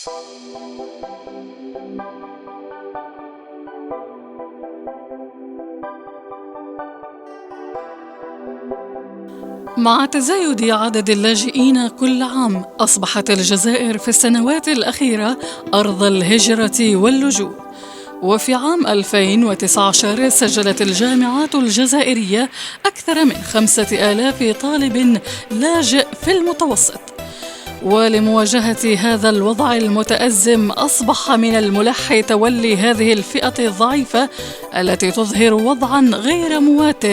مع تزايد عدد اللاجئين كل عام، أصبحت الجزائر في السنوات الأخيرة أرض الهجرة واللجوء. وفي عام 2019 سجلت الجامعات الجزائرية أكثر من 5000 طالب لاجئ في المتوسط. ولمواجهة هذا الوضع المتأزم أصبح من الملح تولي هذه الفئة الضعيفة التي تظهر وضعاً غير موات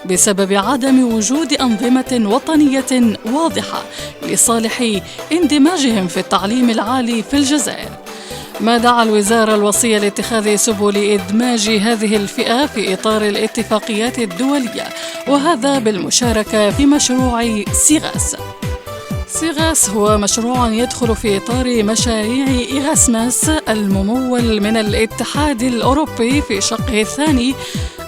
بسبب عدم وجود أنظمة وطنية واضحة لصالح اندماجهم في التعليم العالي في الجزائر. ما دعا الوزارة الوصية لاتخاذ سبل إدماج هذه الفئة في إطار الاتفاقيات الدولية، وهذا بالمشاركة في مشروع سيغاس. سيغاس هو مشروع يدخل في إطار مشاريع إيغاسماس الممول من الاتحاد الأوروبي في شقه الثاني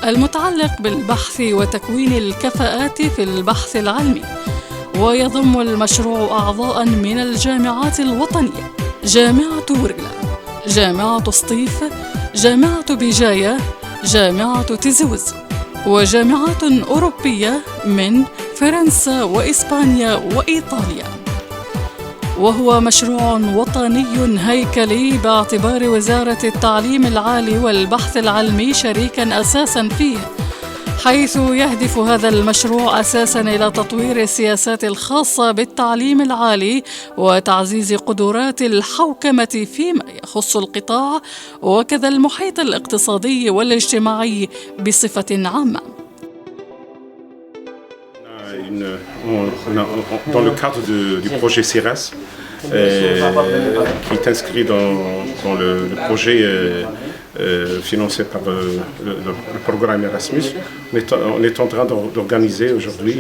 المتعلق بالبحث وتكوين الكفاءات في البحث العلمي. ويضم المشروع أعضاء من الجامعات الوطنية: جامعة ورغلا، جامعة سطيف، جامعة بجاية، جامعة تزوز، وجامعات أوروبية من فرنسا وإسبانيا وإيطاليا. وهو مشروع وطني هيكلي باعتبار وزارة التعليم العالي والبحث العلمي شريكاً أساساً فيه، حيث يهدف هذا المشروع أساساً إلى تطوير السياسات الخاصة بالتعليم العالي وتعزيز قدرات الحوكمة فيما يخص القطاع وكذا المحيط الاقتصادي والاجتماعي بصفة عامة. Dans le cadre du projet CIRES, qui est inscrit dans le projet financé par le programme Erasmus, on est en train d'organiser aujourd'hui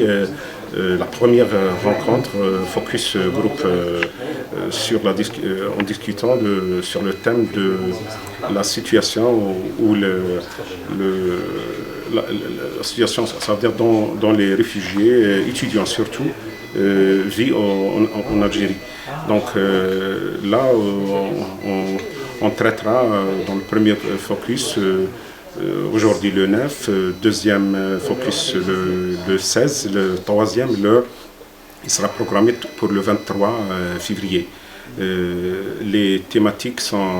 la première rencontre Focus Group en discutant sur le thème de la situation où la situation, ça veut dire dans les réfugiés, étudiants surtout, vit en Algérie. Donc là, on traitera dans le premier focus aujourd'hui le 9, deuxième focus le 16, le troisième, il sera programmé pour le 23 février. Les thématiques sont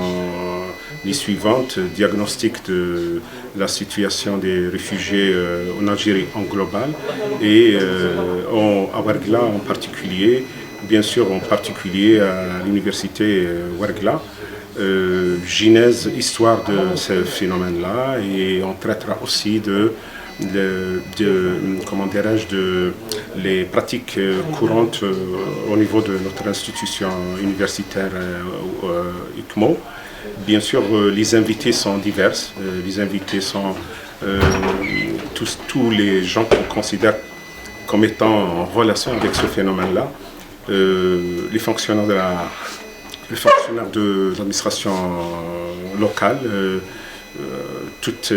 les suivantes: diagnostic de la situation des réfugiés en Algérie en global et à Ouargla en particulier, bien sûr en particulier à l'université Ouargla, genèse, histoire de ce phénomène-là, et on traitera aussi comment dirais-je, les pratiques courantes au niveau de notre institution universitaire UCMO. Bien sûr, les invités sont divers. Les invités sont tous les gens qu'on considère comme étant en relation avec ce phénomène-là. Les fonctionnaires de l'administration locale, toutes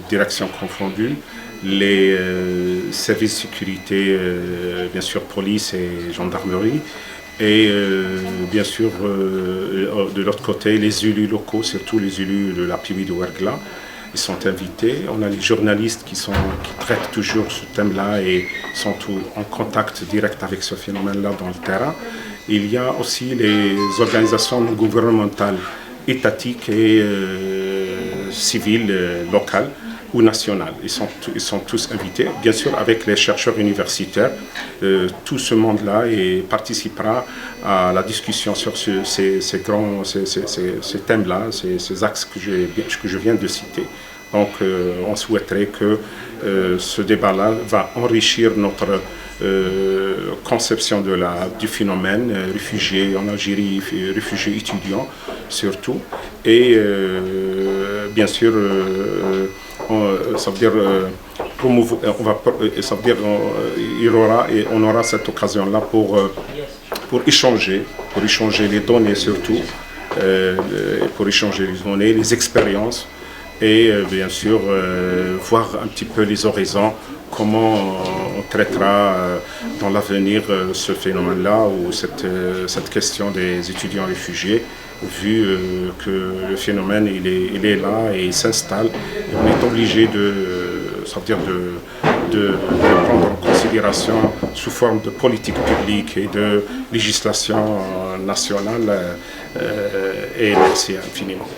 directions confondues, les services de sécurité, bien sûr police et gendarmerie, et bien sûr de l'autre côté les élus locaux, surtout les élus de la PIB de Ouargla, ils sont invités. On a les journalistes qui traitent toujours ce thème-là et sont en contact direct avec ce phénomène-là dans le terrain. Il y a aussi les organisations gouvernementales, étatiques et civiles, locales ou nationales. Ils sont tous invités, bien sûr avec les chercheurs universitaires. Tout ce monde-là participera à la discussion sur ces thèmes-là, ces axes que je viens de citer. Donc on souhaiterait que ce débat-là va enrichir notre conception du phénomène réfugiés en Algérie, réfugiés étudiants surtout, et bien sûr ça veut dire on aura cette occasion-là pour échanger les données surtout, pour échanger les données, les expériences, et bien sûr voir un petit peu les horizons comment on traitera dans l'avenir ce phénomène-là ou cette question des étudiants réfugiés, vu que le phénomène il est là et il s'installe. Et on est obligé de le prendre en considération sous forme de politique publique et de législation nationale. Et merci infiniment.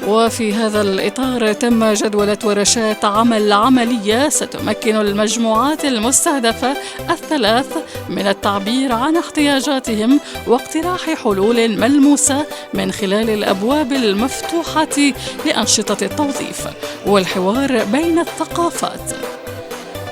وفي هذا الإطار تم جدولة ورشات عمل عملية ستمكن المجموعات المستهدفة الثلاث من التعبير عن احتياجاتهم واقتراح حلول ملموسة من خلال الأبواب المفتوحة لأنشطة التوظيف والحوار بين الثقافات.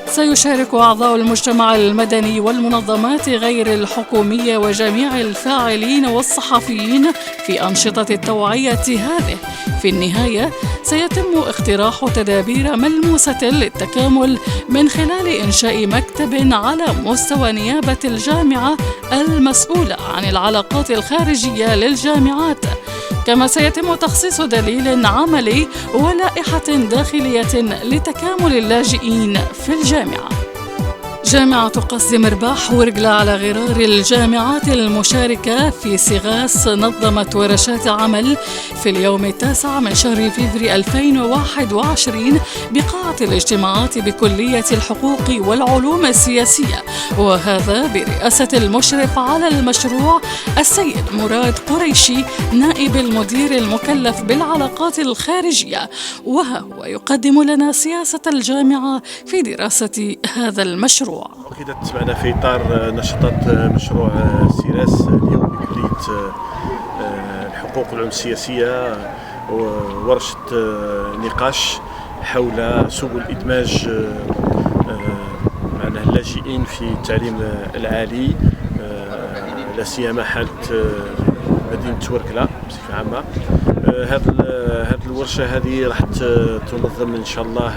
سيشارك أعضاء المجتمع المدني والمنظمات غير الحكومية وجميع الفاعلين والصحفيين في أنشطة التوعية هذه. في النهاية سيتم اقتراح تدابير ملموسة للتكامل من خلال إنشاء مكتب على مستوى نيابة الجامعة المسؤولة عن العلاقات الخارجية للجامعات، كما سيتم تخصيص دليل عملي ولائحة داخلية لتكامل اللاجئين في الجامعة. جامعة قصد مرباح ورقلة على غرار الجامعات المشاركة في سغاس نظمت ورشات عمل في اليوم 9 من شهر فبراير 2021 بقاعة الاجتماعات بكلية الحقوق والعلوم السياسية، وهذا برئاسة المشرف على المشروع السيد مراد قريشي نائب المدير المكلف بالعلاقات الخارجية، وهو يقدم لنا سياسة الجامعة في دراسة هذا المشروع. أكيد تسمعنا في إطار نشاطات مشروع سيراس اليوم بكلية الحقوق والعلوم السياسية ورشة نقاش حول سبل إدماج معناها اللاجئين في التعليم العالي، لا سيما حالة مدينة ورقلة بصفة عامة. هذه الورشة هذه راح تنظم إن شاء الله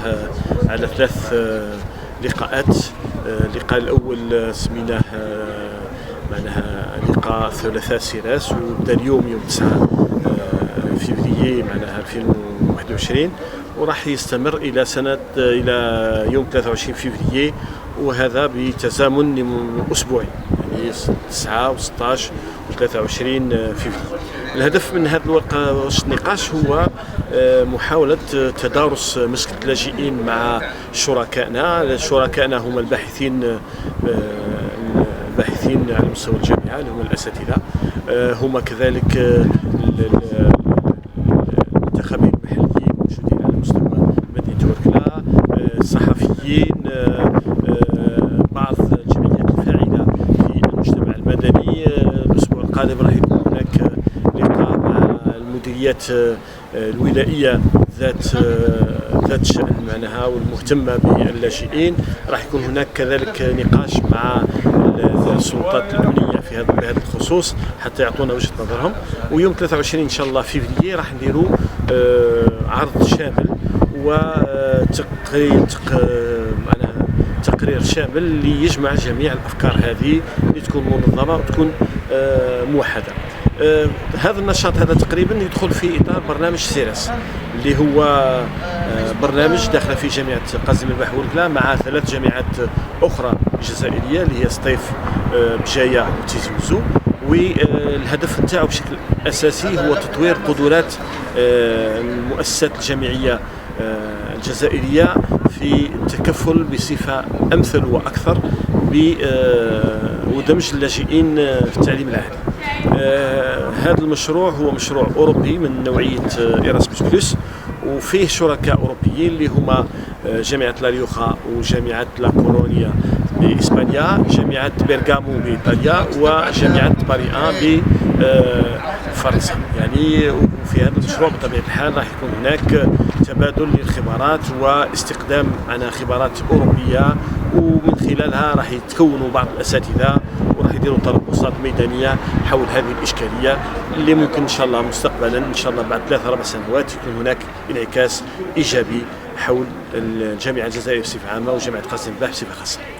على 3 لقاءات. اللقاء الأول سميناه معناها لقاء ثلاثاء سيراس، وبدا اليوم يوم 9 فبراير معناها 2021، وراح يستمر إلى يوم 23 فبراير، وهذا بتزامن أسبوعي يعني 9 و16 و23 فبراير. الهدف من هذا ورشة النقاش هو محاولة تدارس مشكلة اللاجئين مع شركائنا هم الباحثين على مستوى الجامعة اللي هم الأساتذة، هم كذلك المنتخبين المحليين الموجودين على مستوى مدينة ورقلة، الصحفيين، بعض الجمعيات الفاعلة في المجتمع المدني. الأسبوع القادم راح يكون هناك لقاء مع المديريات الولائية ذات شأن معناها والمهتمة باللاجئين. راح يكون هناك كذلك نقاش مع السلطات الأمنية في هذا الخصوص حتى يعطونا وجهة نظرهم. ويوم 23 إن شاء الله فبراير راح نديروا عرض شامل تقرير شامل اللي يجمع جميع الأفكار هذه اللي تكون منظمة وتكون موحدة. هذا النشاط هذا تقريبا يدخل في إطار برنامج سيراس اللي هو برنامج داخل في جامعة قاسم مرباح ورقلة مع 3 جامعات أخرى جزائرية اللي هي سطيف، بجاية وتيزي وزو. والهدف نتاعو بشكل أساسي هو تطوير قدرات المؤسسات الجامعية الجزائرية في التكفل بصفة أمثل وأكثر ودمج اللاجئين في التعليم العالي. هذا المشروع هو مشروع أوروبي من نوعية إيراسموس بلس، وفيه شركاء أوروبيين اللي هما جامعة لا ريوخا وجامعة لا كولونيا بإسبانيا، جامعة بيرغامو بإيطاليا، وجامعة باري 1 بفرنسا. يعني في هذا المشروع بطبيعة الحال راح يكون هناك تبادل للخبرات واستخدام خبرات أوروبية، ومن خلالها راح يتكونوا بعض الأساتذة وراح يديروا تربصات ميدانية حول هذه الإشكالية اللي ممكن إن شاء الله مستقبلا إن شاء الله بعد 3-4 سنوات يكون هناك انعكاس إيجابي حول الجامعة الجزائرية بصفة عامة وجامعة قاسم مرباح بصفة خاصة.